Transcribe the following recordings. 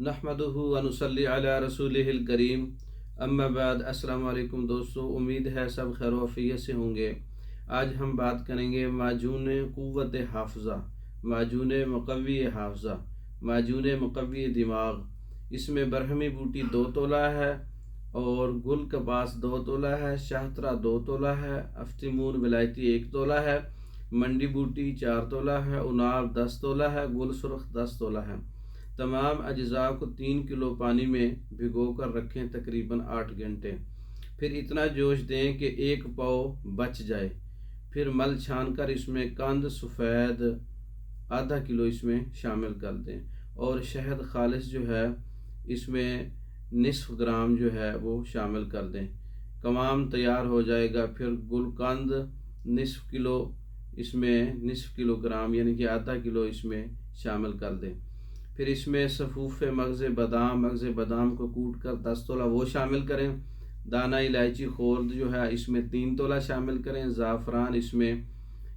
नहमदुहु व नुसल्ली अला रसूलिहिल करीम। अम्मा बाद। अस्सलाम वालेकुम दोस्तों, उम्मीद है सब खैर वफ़ियत से होंगे। आज हम बात करेंगे माजून क़ुव्वत हाफ़ज़ा, माजून मुक़व्वी हाफ़ज़ा, माजून मुक़व्वी दिमाग। इसमें बरहमी बूटी 2 तोला है और गुल कपास 2 तोला है, शाहतरा 2 तोला है, अफ्तीमून विलायती 1 तोला है, मंडी बूटी 4 तोला है, उनाब 10 तोला है, गुल सुर्ख 10 तोला है। तमाम अज्जा को 3 किलो पानी में भिगो कर रखें तकरीबन 8 घंटे। फिर इतना जोश दें कि 1 पाव बच जाए। फिर मल छान कर इसमें कंद सफ़ेद आधा किलो इसमें शामिल कर दें और शहद खालिस जो है इसमें निसफ़ ग्राम जो है वो शामिल कर दें। कमाम तैयार हो जाएगा। फिर गुलकंद निसफ़ किलो इसमें निसफ़ किलोग्राम यानी कि आधा किलो इसमें शामिल कर दें। फिर इसमें सफ़ूफ़े मगज़ बादाम को कूट कर 10 तोला वो शामिल करें। दाना इलायची खोर्द जो है इसमें 3 तोला शामिल करें। ज़ाफ़रान इसमें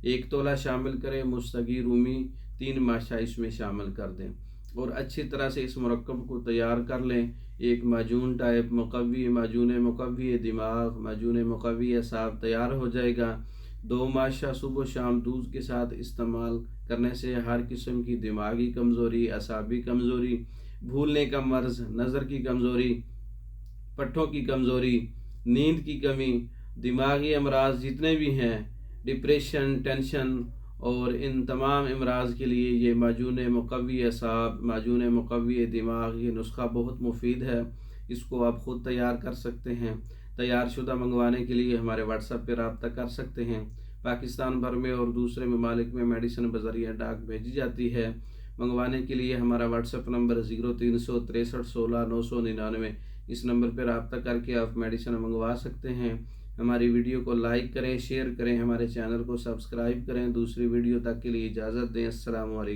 1 तोला शामिल करें। मुस्तगी रूमी 3 माशा इसमें शामिल कर दें और अच्छी तरह से इस मुरक्कब को तैयार कर लें। एक माजून टाइप मुक़व्वी, माजून मुक़व्वी दिमाग, माजून मुक़व्वी असाब तैयार हो जाएगा। 2 माशा सुबह शाम दूध के साथ इस्तेमाल करने से हर किस्म की दिमागी कमज़ोरी, असाबी कमज़ोरी, भूलने का मर्ज़, नज़र की कमज़ोरी, पट्ठों की कमज़ोरी, नींद की कमी, दिमागी अमराज जितने भी हैं, डिप्रेशन, टेंशन और इन तमाम अमराज के लिए ये माजून मुक़व्वी असाब, माजून मुक़व्वी दिमाग ये नुस्खा बहुत मुफीद है। इसको आप ख़ुद तैयार कर सकते हैं। तैयार शुदा मंगवाने के लिए हमारे व्हाट्सएप पर रब्ता कर सकते हैं। पाकिस्तान भर में और दूसरे ममालिक में मेडिसिन बज़रिया डाक भेजी जाती है। मंगवाने के लिए हमारा व्हाट्सएप नंबर 0363 16 999, इस नंबर पर रब्ता करके आप मेडिसिन मंगवा सकते हैं। हमारी वीडियो को लाइक करें, शेयर करें, हमारे चैनल को सब्सक्राइब करें। दूसरी वीडियो तक के लिए इजाज़त दें। अस्सलामु अलैकुम।